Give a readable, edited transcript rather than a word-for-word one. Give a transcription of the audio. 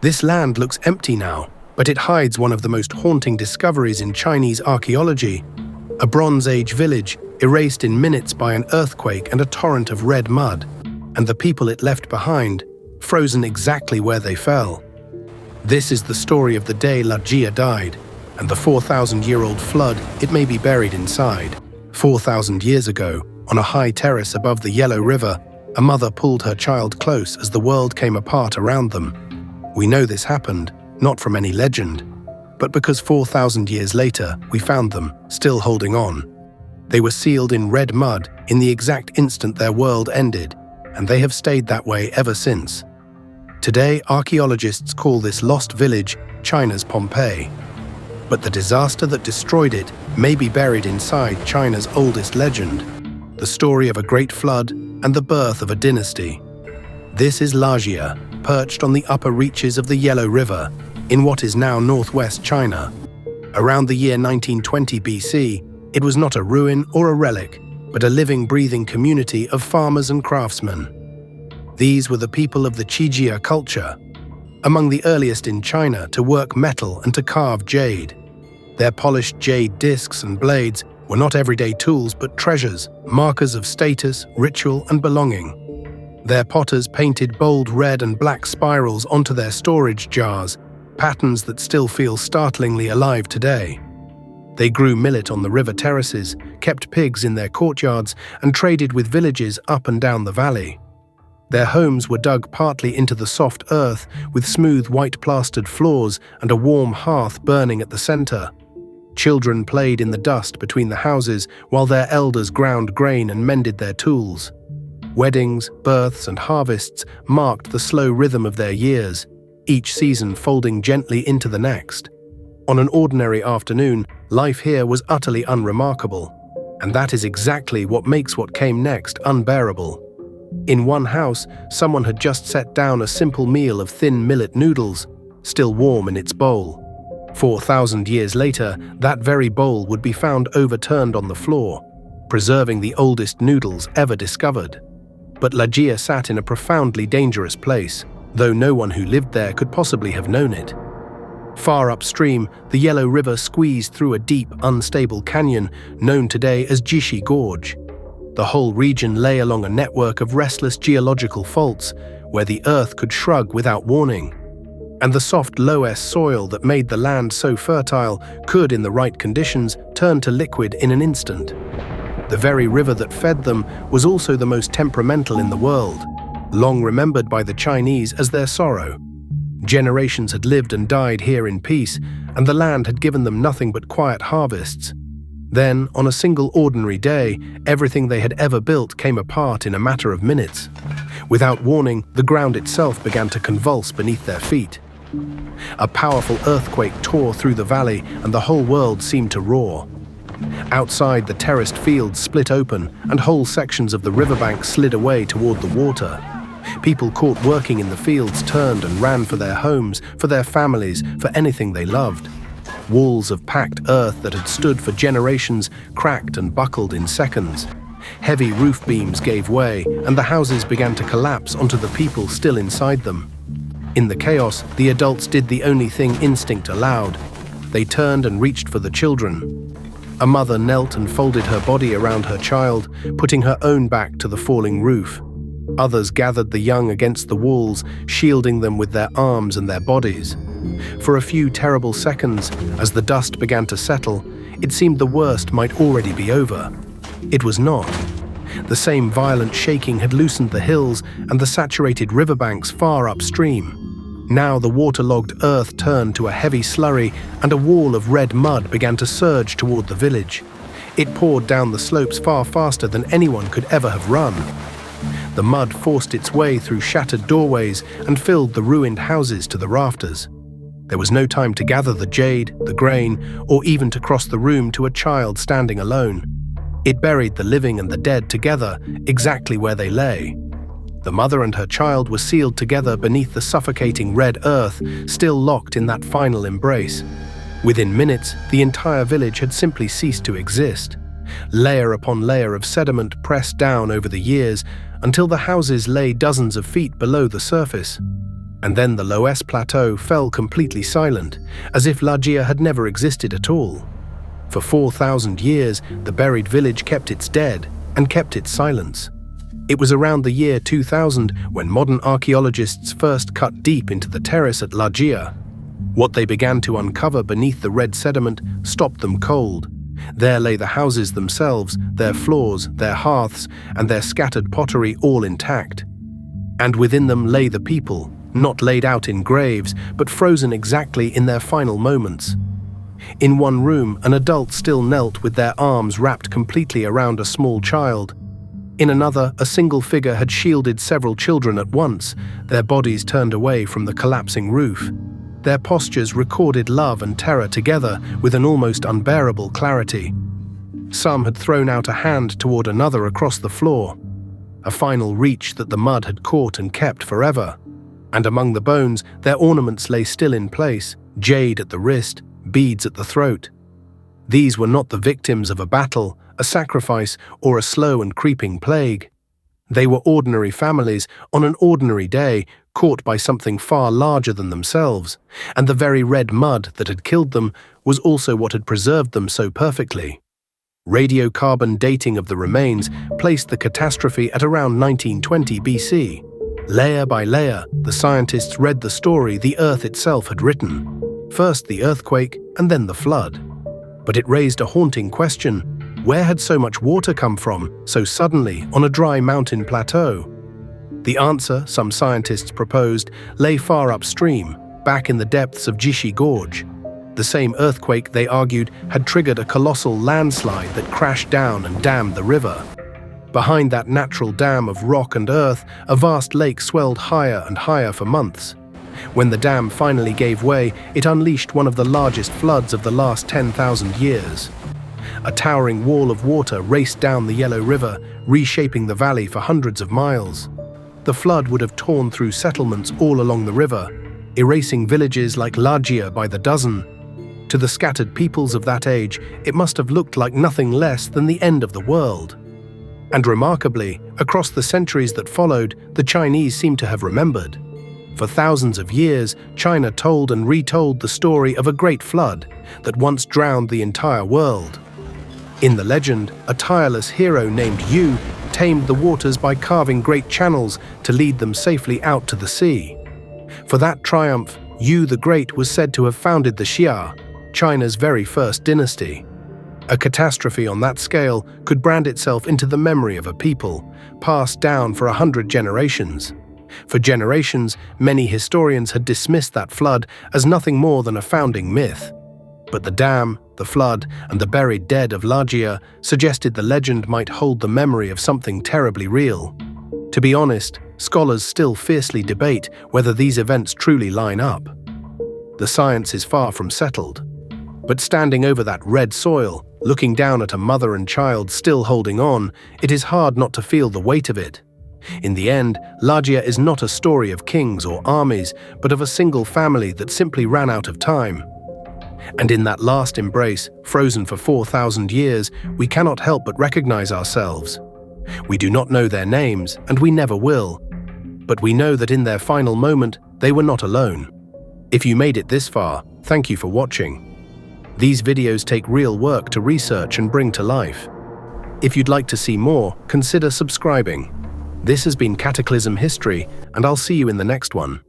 This land looks empty now, but it hides one of the most haunting discoveries in Chinese archaeology: a Bronze Age village erased in minutes by an earthquake and a torrent of red mud, and the people it left behind, frozen exactly where they fell. This is the story of the day Lajia died, and the 4,000-year-old flood it may be buried inside. 4,000 years ago, on a high terrace above the Yellow River, a mother pulled her child close as the world came apart around them. We know this happened, not from any legend, but because 4,000 years later we found them, still holding on. They were sealed in red mud in the exact instant their world ended, and they have stayed that way ever since. Today, archaeologists call this lost village China's Pompeii. But the disaster that destroyed it may be buried inside China's oldest legend, the story of a great flood and the birth of a dynasty. This is Lajia, perched on the upper reaches of the Yellow River, in what is now northwest China. Around the year 1920 BC, it was not a ruin or a relic, but a living, breathing community of farmers and craftsmen. These were the people of the Qijia culture, among the earliest in China to work metal and to carve jade. Their polished jade discs and blades were not everyday tools but treasures, markers of status, ritual, and belonging. Their potters painted bold red and black spirals onto their storage jars, patterns that still feel startlingly alive today. They grew millet on the river terraces, kept pigs in their courtyards, and traded with villages up and down the valley. Their homes were dug partly into the soft earth, with smooth white-plastered floors and a warm hearth burning at the center. Children played in the dust between the houses while their elders ground grain and mended their tools. Weddings, births, and harvests marked the slow rhythm of their years, each season folding gently into the next. On an ordinary afternoon, life here was utterly unremarkable, and that is exactly what makes what came next unbearable. In one house, someone had just set down a simple meal of thin millet noodles, still warm in its bowl. 4,000 years later, that very bowl would be found overturned on the floor, preserving the oldest noodles ever discovered. But Lajia sat in a profoundly dangerous place, though no one who lived there could possibly have known it. Far upstream, the Yellow River squeezed through a deep, unstable canyon known today as Qijia Gorge. The whole region lay along a network of restless geological faults, where the earth could shrug without warning. And the soft loess soil that made the land so fertile could, in the right conditions, turn to liquid in an instant. The very river that fed them was also the most temperamental in the world, long remembered by the Chinese as their sorrow. Generations had lived and died here in peace, and the land had given them nothing but quiet harvests. Then, on a single ordinary day, everything they had ever built came apart in a matter of minutes. Without warning, the ground itself began to convulse beneath their feet. A powerful earthquake tore through the valley, and the whole world seemed to roar. Outside, the terraced fields split open, and whole sections of the riverbank slid away toward the water. People caught working in the fields turned and ran for their homes, for their families, for anything they loved. Walls of packed earth that had stood for generations cracked and buckled in seconds. Heavy roof beams gave way, and the houses began to collapse onto the people still inside them. In the chaos, the adults did the only thing instinct allowed. They turned and reached for the children. A mother knelt and folded her body around her child, putting her own back to the falling roof. Others gathered the young against the walls, shielding them with their arms and their bodies. For a few terrible seconds, as the dust began to settle, it seemed the worst might already be over. It was not. The same violent shaking had loosened the hills and the saturated riverbanks far upstream. Now the waterlogged earth turned to a heavy slurry, and a wall of red mud began to surge toward the village. It poured down the slopes far faster than anyone could ever have run. The mud forced its way through shattered doorways and filled the ruined houses to the rafters. There was no time to gather the jade, the grain, or even to cross the room to a child standing alone. It buried the living and the dead together, exactly where they lay. The mother and her child were sealed together beneath the suffocating red earth, still locked in that final embrace. Within minutes, the entire village had simply ceased to exist. Layer upon layer of sediment pressed down over the years until the houses lay dozens of feet below the surface. And then the Loess Plateau fell completely silent, as if Lajia had never existed at all. For 4,000 years, the buried village kept its dead and kept its silence. It was around the year 2000 when modern archaeologists first cut deep into the terrace at Lajia. What they began to uncover beneath the red sediment stopped them cold. There lay the houses themselves, their floors, their hearths, and their scattered pottery all intact. And within them lay the people, not laid out in graves, but frozen exactly in their final moments. In one room, an adult still knelt with their arms wrapped completely around a small child. In another, a single figure had shielded several children at once, their bodies turned away from the collapsing roof. Their postures recorded love and terror together with an almost unbearable clarity. Some had thrown out a hand toward another across the floor, a final reach that the mud had caught and kept forever. And among the bones, their ornaments lay still in place, jade at the wrist, beads at the throat. These were not the victims of a battle, a sacrifice, or a slow and creeping plague. They were ordinary families on an ordinary day, caught by something far larger than themselves, and the very red mud that had killed them was also what had preserved them so perfectly. Radiocarbon dating of the remains placed the catastrophe at around 1920 BC. Layer by layer, the scientists read the story the Earth itself had written. First the earthquake, and then the flood. But it raised a haunting question. Where had so much water come from, so suddenly, on a dry mountain plateau? The answer, some scientists proposed, lay far upstream, back in the depths of Qijia Gorge. The same earthquake, they argued, had triggered a colossal landslide that crashed down and dammed the river. Behind that natural dam of rock and earth, a vast lake swelled higher and higher for months. When the dam finally gave way, it unleashed one of the largest floods of the last 10,000 years. A towering wall of water raced down the Yellow River, reshaping the valley for hundreds of miles. The flood would have torn through settlements all along the river, erasing villages like Lajia by the dozen. To the scattered peoples of that age, it must have looked like nothing less than the end of the world. And remarkably, across the centuries that followed, the Chinese seem to have remembered. For thousands of years, China told and retold the story of a great flood that once drowned the entire world. In the legend, a tireless hero named Yu tamed the waters by carving great channels to lead them safely out to the sea. For that triumph, Yu the Great was said to have founded the Qijia, China's very first dynasty. A catastrophe on that scale could brand itself into the memory of a people, passed down for 100 generations. For generations, many historians had dismissed that flood as nothing more than a founding myth. But the dam, the flood, and the buried dead of Lajia suggested the legend might hold the memory of something terribly real. To be honest, scholars still fiercely debate whether these events truly line up. The science is far from settled. But standing over that red soil, looking down at a mother and child still holding on, it is hard not to feel the weight of it. In the end, Lajia is not a story of kings or armies, but of a single family that simply ran out of time. And in that last embrace, frozen for 4,000 years, we cannot help but recognize ourselves. We do not know their names, and we never will. But we know that in their final moment, they were not alone. If you made it this far, thank you for watching. These videos take real work to research and bring to life. If you'd like to see more, consider subscribing. This has been Cataclysm History, and I'll see you in the next one.